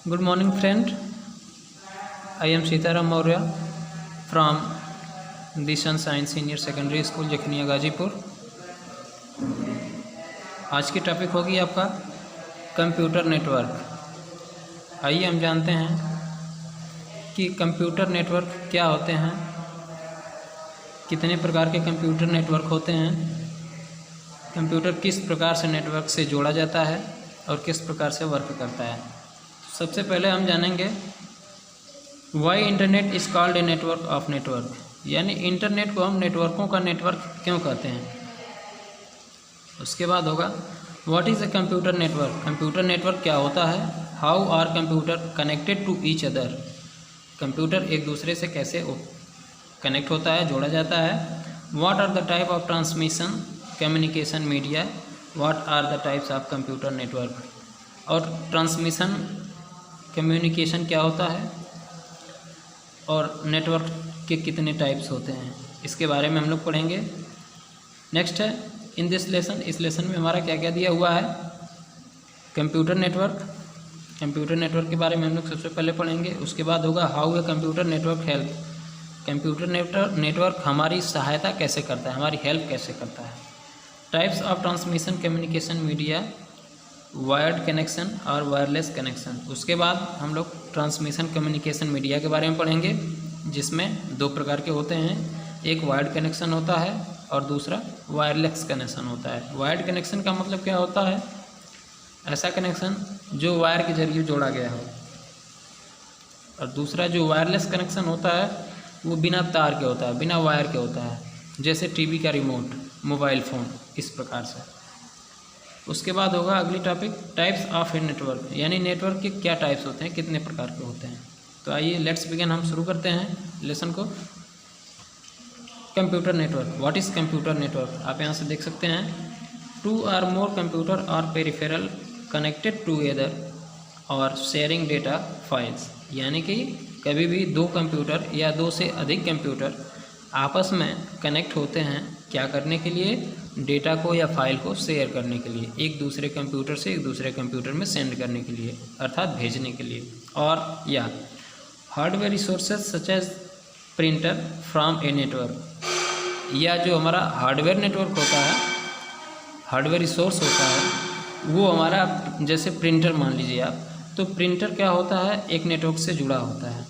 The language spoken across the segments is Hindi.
Good morning, friend. I am Sitaram Maurya from Dishan Science Senior Secondary School, Jakhania Ghazipur. आज की टॉपिक होगी आपका कंप्यूटर नेटवर्क। आइए हम जानते हैं कि कंप्यूटर नेटवर्क क्या होते हैं, कितने प्रकार के कंप्यूटर नेटवर्क होते हैं, कंप्यूटर किस प्रकार से नेटवर्क से जोड़ा जाता है और किस प्रकार से वर्क करता है। सबसे पहले हम जानेंगे why internet is called a network of network, यानी इंटरनेट को हम नेटवर्कों का नेटवर्क क्यों कहते हैं। उसके बाद होगा what is a computer network, computer network क्या होता है। How are computer connected to each other, computer एक दूसरे से कैसे कनेक्ट होता है, जोड़ा जाता है। What are the type of transmission communication media, what are the types of computer network, और ट्रांसमिशन कम्युनिकेशन क्या होता है और नेटवर्क के कितने टाइप्स होते हैं, इसके बारे में हम लोग पढ़ेंगे। नेक्स्ट है इन दिस लेसन, इस लेसन में हमारा क्या क्या दिया हुआ है। कंप्यूटर नेटवर्क, कंप्यूटर नेटवर्क के बारे में हम लोग सबसे पहले पढ़ेंगे। उसके बाद होगा how a computer network help, computer network हमारी सहायता कैसे करता है, हमारी हेल्प कैसे करता है। Types of transmission communication media, wired connection और वायरलेस कनेक्शन। उसके बाद हम लोग ट्रांसमिशन कम्युनिकेशन मीडिया के बारे में पढ़ेंगे, जिसमें दो प्रकार के होते हैं, एक वायर्ड कनेक्शन होता है और दूसरा वायरलेस कनेक्शन होता है। वायर्ड कनेक्शन का मतलब क्या होता है, ऐसा कनेक्शन जो वायर के जरिए जोड़ा गया हो, और दूसरा जो वायरलेस कनेक्शन होता है वो बिना तार के होता है, बिना वायर के होता है, जैसे टीवी का रिमोट, मोबाइल फ़ोन, इस प्रकार से। उसके बाद होगा अगली topic types of a network, यानी नेटवर्क के क्या टाइप्स होते हैं, कितने प्रकार के होते हैं। तो आइए लेट्स बिगिन, हम शुरू करते हैं लेसन को। Computer network, what is computer network. आप यहाँ से देख सकते हैं टू आर मोर कंप्यूटर और पेरिफेरल कनेक्टेड टूगेदर और शेयरिंग डेटा फाइल्स, यानी कि कभी भी दो कंप्यूटर या दो से अधिक कंप्यूटर आपस में कनेक्ट होते हैं, क्या करने के लिए, डेटा को या फाइल को शेयर करने के लिए, एक दूसरे कंप्यूटर से एक दूसरे कंप्यूटर में सेंड करने के लिए, अर्थात भेजने के लिए। और या hardware resources such as printer from a network, या जो हमारा हार्डवेयर नेटवर्क होता है, हार्डवेयर रिसोर्स होता है वो हमारा, जैसे प्रिंटर मान लीजिए आप, तो प्रिंटर क्या होता है, एक नेटवर्क से जुड़ा होता है।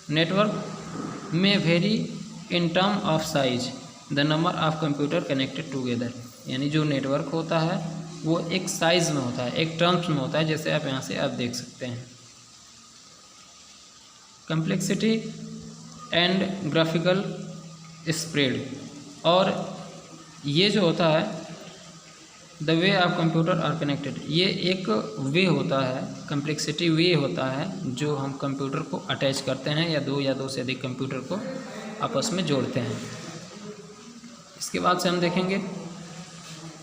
नेटवर्क में very in term of size the number of computer connected together, यानी जो नेटवर्क होता है वो एक साइज में होता है, एक टर्म्स में होता है, जैसे आप यहाँ से आप देख सकते हैं। कम्प्लेक्सिटी एंड ग्राफिकल स्प्रेड, और ये जो होता है the way of computer are connected, ये एक वे होता है, कम्प्लेक्सिटी वे होता है जो हम कंप्यूटर को अटैच करते हैं या दो से अधिक कंप्यूटर को आपस में जोड़ते हैं। इसके बाद से हम देखेंगे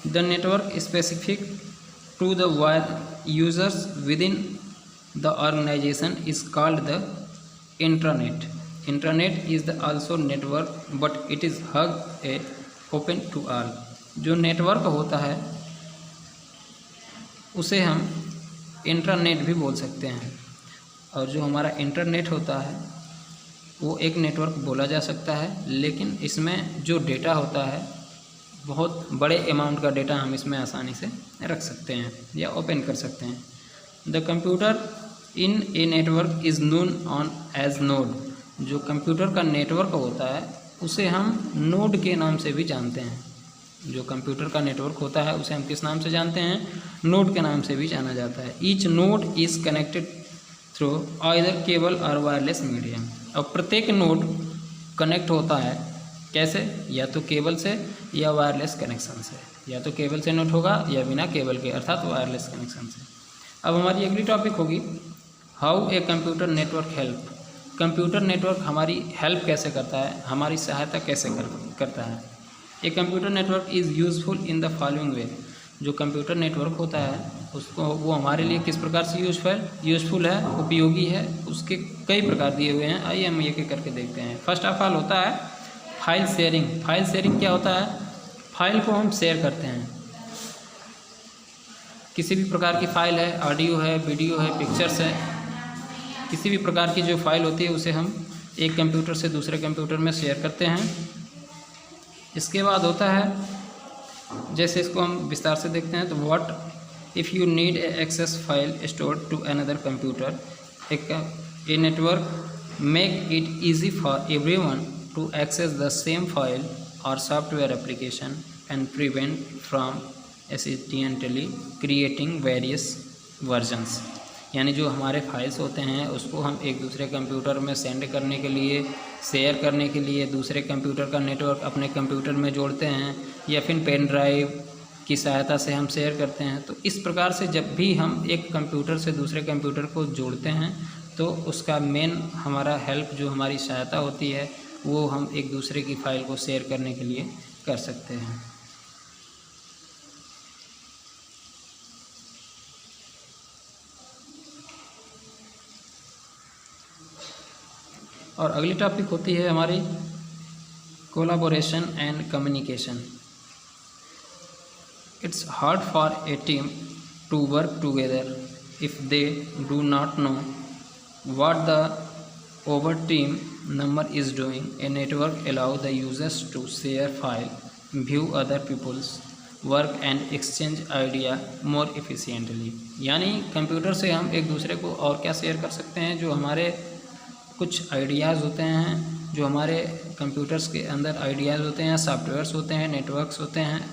the network specific to the wire users within the organisation is called the intranet. Intranet is the also network but it is hug a open to all. जो नेटवर्क होता है उसे हम इंट्रानेट भी बोल सकते हैं, और जो हमारा इंटरनेट होता है वो एक नेटवर्क बोला जा सकता है, लेकिन इसमें जो डेटा होता है बहुत बड़े अमाउंट का डेटा हम इसमें आसानी से रख सकते हैं या ओपन कर सकते हैं। The computer in a network is known on as node, जो कंप्यूटर का नेटवर्क होता है उसे हम नोड के नाम से भी जानते हैं। जो कंप्यूटर का नेटवर्क होता है उसे हम किस नाम से जानते हैं, नोड के नाम से भी जाना जाता है। Each node is connected through either cable और वायरलेस मीडियम, और प्रत्येक नोड कनेक्ट होता है कैसे, या तो केबल से या वायरलेस कनेक्शन से, या तो केबल से नोट होगा या बिना केबल के, अर्थात वायरलेस कनेक्शन से। अब हमारी अगली टॉपिक होगी how a computer network help, computer network हमारी हेल्प कैसे करता है, हमारी सहायता कैसे करता है। ए computer network is useful in the following वे, जो कंप्यूटर नेटवर्क होता है उसको वो हमारे लिए किस प्रकार से यूजफुल है, उपयोगी है, उसके कई प्रकार दिए हुए हैं। आइए हम एक एक करके देखते हैं। फर्स्ट ऑफ ऑल होता है फाइल शेयरिंग। फाइल शेयरिंग क्या होता है, फाइल को हम शेयर करते हैं, किसी भी प्रकार की फाइल है, ऑडियो है, वीडियो है, पिक्चर्स है, किसी भी प्रकार की जो फाइल होती है उसे हम एक कंप्यूटर से दूसरे कंप्यूटर में शेयर करते हैं। इसके बाद होता है, जैसे इसको हम विस्तार से देखते हैं, तो what if you need access file stored to another computer, a network make it easy for everyone to access the same file और software application and prevent from accidentally creating various versions. यानी जो हमारे फाइल्स होते हैं उसको हम एक दूसरे कंप्यूटर में सेंड करने के लिए, शेयर करने के लिए दूसरे कंप्यूटर का नेटवर्क अपने कंप्यूटर में जोड़ते हैं, या फिर पेन ड्राइव की सहायता से हम शेयर करते हैं। तो इस प्रकार से जब भी हम एक कंप्यूटर से दूसरे कंप्यूटर को जोड़ते हैं तो उसका मेन हमारा हेल्प, जो हमारी सहायता होती है, वो हम एक दूसरे की फ़ाइल को शेयर करने के लिए कर सकते हैं। और अगली टॉपिक होती है हमारी collaboration and communication. It's hard for a team to work together if they do not know what the over team member is doing. A network allow the users to share file, view other people's work and exchange idea more efficiently. यानी कंप्यूटर से हम एक दूसरे को और क्या शेयर कर सकते हैं, जो हमारे कुछ आइडियाज़ होते हैं, जो हमारे कंप्यूटर्स के अंदर आइडियाज़ होते हैं, सॉफ्टवेयर्स होते हैं, नेटवर्क्स होते हैं,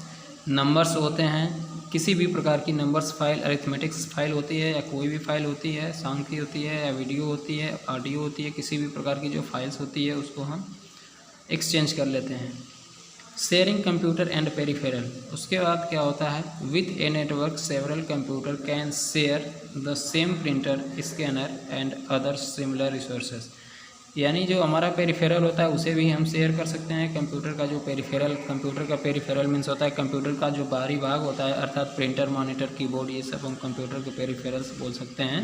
नंबर्स होते हैं, किसी भी प्रकार की नंबर्स फाइल, अरिथमेटिक्स फाइल होती है या कोई भी फाइल होती है, सॉन्ग की होती है या वीडियो होती है, ऑडियो होती है, किसी भी प्रकार की जो फाइल्स होती है उसको हम एक्सचेंज कर लेते हैं। शेयरिंग कंप्यूटर एंड पेरिफेरल, उसके बाद क्या होता है, with a network several computer can share the same printer, scanner and other similar resources. यानी जो हमारा पेरिफेरल होता है उसे भी हम शेयर कर सकते हैं। कंप्यूटर का जो पेरिफेरल, कंप्यूटर का पेरिफेरल मीन्स होता है कंप्यूटर का जो बाहरी भाग होता है, अर्थात प्रिंटर, मॉनिटर, कीबोर्ड, ये सब हम कंप्यूटर के पेरिफेरल्स बोल सकते हैं।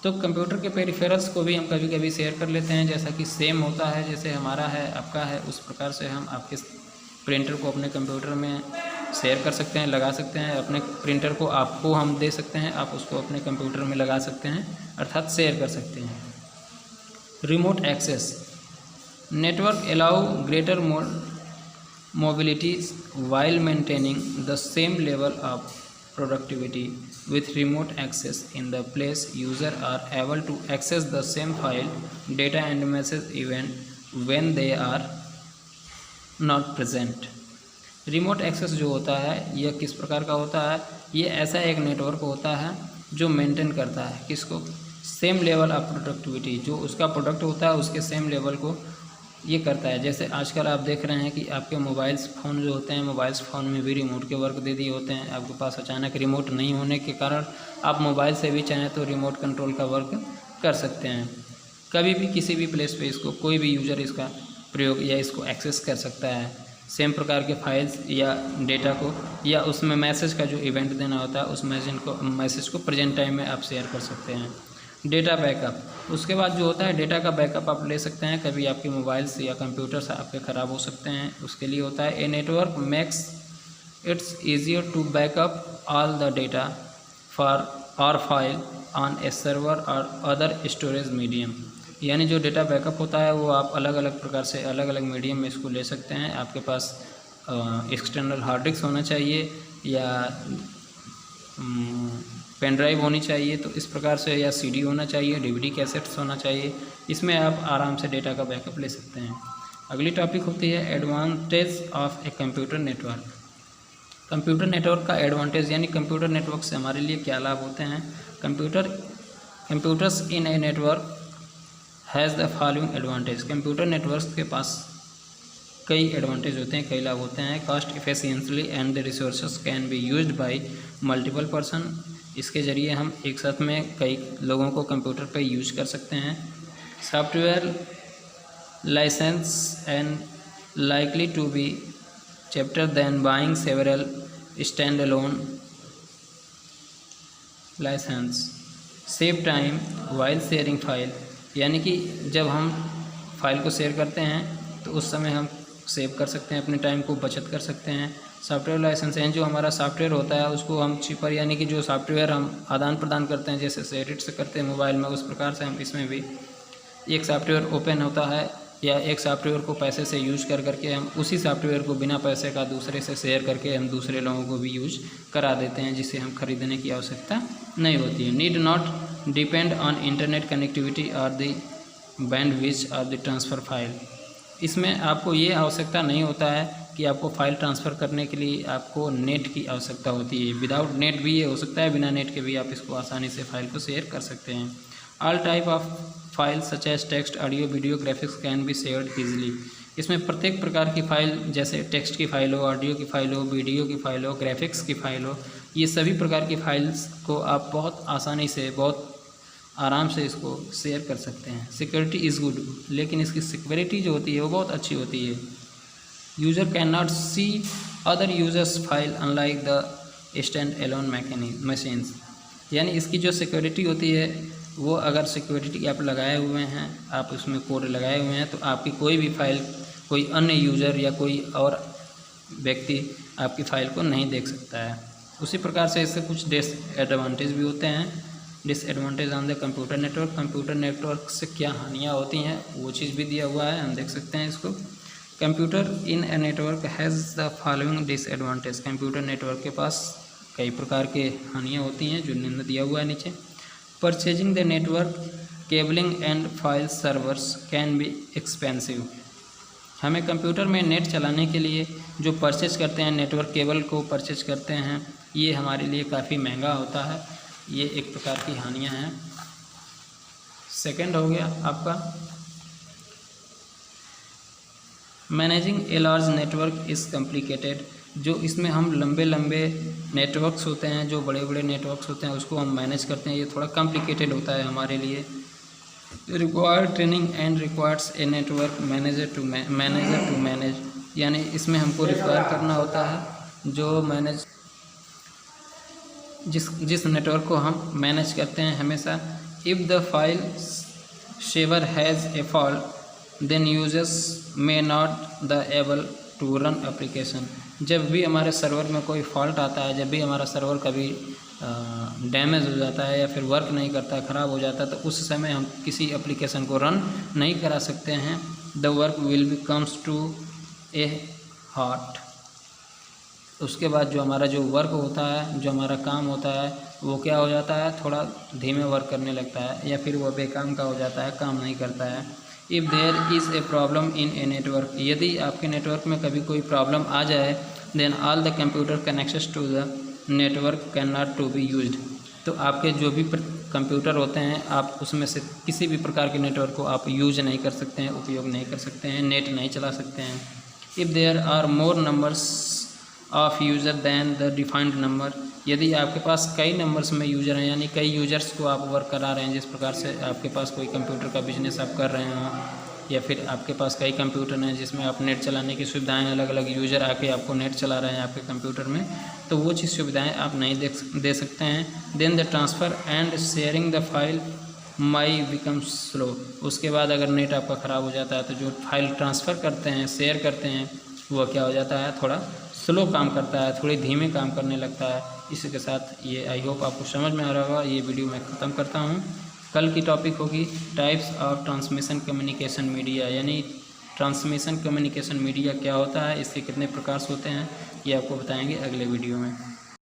तो कंप्यूटर के पेरिफेरल्स को भी हम कभी कभी शेयर कर लेते हैं, जैसा कि सेम होता है, जैसे हमारा है आपका है, उस प्रकार से हम आपके प्रिंटर को अपने कंप्यूटर में शेयर कर सकते हैं, लगा सकते हैं। अपने प्रिंटर को आपको हम दे सकते हैं, आप उसको अपने कंप्यूटर में लगा सकते हैं, अर्थात शेयर कर सकते हैं। Remote access, network allow greater mobility while maintaining the same level of productivity. With remote access in the place, users are able to access the same file, data and message even when they are not present. Remote access जो होता है यह किस प्रकार का होता है, ये ऐसा एक नेटवर्क होता है जो मेंटेन करता है किसको, सेम लेवल ऑफ प्रोडक्टिविटी, जो उसका प्रोडक्ट होता है उसके सेम लेवल को ये करता है। जैसे आजकल आप देख रहे हैं कि आपके मोबाइल्स फ़ोन जो होते हैं, मोबाइल्स फ़ोन में भी रिमोट के वर्क दे दिए होते हैं। आपके पास अचानक रिमोट नहीं होने के कारण आप मोबाइल से भी चाहें तो रिमोट कंट्रोल का वर्क कर सकते हैं। कभी भी किसी भी प्लेस पे इसको कोई भी यूज़र इसका प्रयोग या इसको एक्सेस कर सकता है। सेम प्रकार के फाइल्स या डेटा को या उसमें मैसेज का जो इवेंट देना होता है उस मैसेज को प्रेजेंट टाइम में आप शेयर कर सकते हैं। डेटा बैकअप, उसके बाद जो होता है डेटा का बैकअप आप ले सकते हैं। कभी आपके मोबाइल्स या कंप्यूटर्स आपके ख़राब हो सकते हैं, उसके लिए होता है a network makes its easier to backup all the data for और फाइल ऑन ए सर्वर और अदर स्टोरेज मीडियम। यानी जो डेटा बैकअप होता है वो आप अलग अलग प्रकार से अलग अलग मीडियम में इसको ले सकते हैं। आपके पास एक्सटर्नल हार्ड डिस्क होना चाहिए या पेन ड्राइव होनी चाहिए, तो इस प्रकार से, या सीडी होना चाहिए, डीवीडी कैसेट्स होना चाहिए, इसमें आप आराम से डेटा का बैकअप ले सकते हैं। अगली टॉपिक होती है advantage of A computer network. Computer network का एडवांटेज यानी कंप्यूटर नेटवर्क से हमारे लिए क्या लाभ होते हैं। Computers in a network has the following advantage. Computer network के पास कई एडवांटेज होते हैं, कई लाभ होते हैं। Cost efficiently and the resources can be used by multiple person. इसके ज़रिए हम एक साथ में कई लोगों को कंप्यूटर पर यूज कर सकते हैं। Software licence and likely to be cheaper than buying several stand alone licence. Save time while sharing file, यानी कि जब हम फाइल को शेयर करते हैं तो उस समय हम सेव कर सकते हैं, अपने टाइम को बचत कर सकते हैं। सॉफ्टवेयर लाइसेंस जो हमारा सॉफ्टवेयर होता है उसको हम चिपर यानी कि जो सॉफ्टवेयर हम आदान प्रदान करते हैं जैसे एडिट से करते हैं मोबाइल में, उस प्रकार से हम इसमें भी एक सॉफ्टवेयर ओपन होता है या एक सॉफ्टवेयर को पैसे से यूज करके हम उसी सॉफ्टवेयर को बिना पैसे का दूसरे से शेयर करके हम दूसरे लोगों को भी यूज करा देते हैं, जिसे हम खरीदने की आवश्यकता नहीं होती है। Need not depend on internet connectivity और the bandwidth of the transfer file. इसमें आपको ये आवश्यकता नहीं होता है कि आपको फ़ाइल ट्रांसफ़र करने के लिए आपको नेट की आवश्यकता होती है। विदाउट नेट भी ये हो सकता है, बिना नेट के भी आप इसको आसानी से फ़ाइल को शेयर कर सकते हैं। All type of file such as text, audio, video, graphics can be shared easily. इसमें प्रत्येक प्रकार की फ़ाइल जैसे टेक्स्ट की फ़ाइल हो, ऑडियो की फ़ाइल हो, वीडियो की फ़ाइल हो, ग्राफिक्स की फ़ाइल हो, ये सभी प्रकार की फ़ाइल्स को आप बहुत आसानी से बहुत आराम से इसको शेयर कर सकते हैं। सिक्योरिटी इज़ गुड, लेकिन इसकी सिक्योरिटी जो होती है वो बहुत अच्छी होती है। User can not see other users file unlike the stand alone machines. यानी इसकी जो सिक्योरिटी होती है वो अगर सिक्योरिटी आप लगाए हुए हैं, आप उसमें कोड लगाए हुए हैं, तो आपकी कोई भी फाइल कोई अन्य यूज़र या कोई और व्यक्ति आपकी फ़ाइल को नहीं देख सकता है। उसी प्रकार से इससे कुछ डिसएडवांटेज भी होते हैं। Disadvantage on the computer network. Computer network से क्या हानियाँ होती हैं वो चीज़ भी दिया हुआ है, हम देख सकते हैं इसको। Computer in a network has the following disadvantage. Computer network के पास कई प्रकार के हानियाँ होती हैं जो निम्न दिया हुआ है नीचे। Purchasing the network cabling and file servers can be expensive. हमें कंप्यूटर में नेट चलाने के लिए जो परचेज करते हैं, नेटवर्क केबल को परचेज करते हैं, ये हमारे लिए काफ़ी महंगा होता है। ये एक प्रकार की हानियाँ हैं। सेकंड हो गया आपका managing a large network is complicated. जो इसमें हम लंबे नेटवर्क्स होते हैं, जो बड़े बड़े नेटवर्क्स होते हैं, उसको हम मैनेज करते हैं, ये थोड़ा कॉम्प्लिकेटेड होता है हमारे लिए। Require training and requires a network manager to manage. यानी इसमें हमको रिक्वायर करना होता है जो मैनेज जिस नेटवर्क को हम मैनेज करते हैं हमेशा। If the file server has a fault then users may not the able to run application. जब भी हमारे सर्वर में कोई फॉल्ट आता है, जब भी हमारा सर्वर कभी डैमेज हो जाता है या फिर वर्क नहीं करता, ख़राब हो जाता है, तो उस समय हम किसी एप्लीकेशन को रन नहीं करा सकते हैं। The work will be comes to a halt. उसके बाद जो हमारा जो वर्क होता है, जो हमारा काम होता है, वो क्या हो जाता है, थोड़ा धीमे वर्क करने लगता है या फिर वह बेकाम का हो जाता है, काम नहीं करता है। If there is a problem in a network. यदि आपके नेटवर्क में कभी कोई प्रॉब्लम आ जाए, then all the computer connections to the network can not to be used. तो आपके जो भी कंप्यूटर होते हैं, आप उसमें से किसी भी प्रकार के नेटवर्क को आप यूज नहीं कर सकते हैं, उपयोग नहीं कर सकते हैं, नेट नहीं चला सकते हैं। If there are more numbers of user than the defined number. यदि आपके पास कई नंबर्स में यूज़र हैं, यानी कई यूज़र्स को आप वर्क करा रहे हैं, जिस प्रकार से आपके पास कोई कंप्यूटर का बिजनेस आप कर रहे हों, या फिर आपके पास कई कंप्यूटर हैं जिसमें आप नेट चलाने की सुविधाएं, अलग अलग यूज़र आके आपको नेट चला रहे हैं आपके कंप्यूटर में, तो वो चीज़ सुविधाएं आप नहीं दे सकते हैं। Then the transfer and sharing the file may become slow. उसके बाद अगर नेट आपका ख़राब हो जाता है तो जो फाइल ट्रांसफ़र करते हैं, शेयर करते हैं, वो क्या हो जाता है, थोड़ा स्लो काम करता है, थोड़ी धीमे काम करने लगता है। इसी के साथ ये आई होप आपको समझ में आ रहा होगा। ये वीडियो मैं ख़त्म करता हूँ। कल की टॉपिक होगी types of transmission communication media, यानी ट्रांसमिशन कम्युनिकेशन मीडिया क्या होता है, इसके कितने प्रकार होते हैं, ये आपको बताएंगे अगले वीडियो में।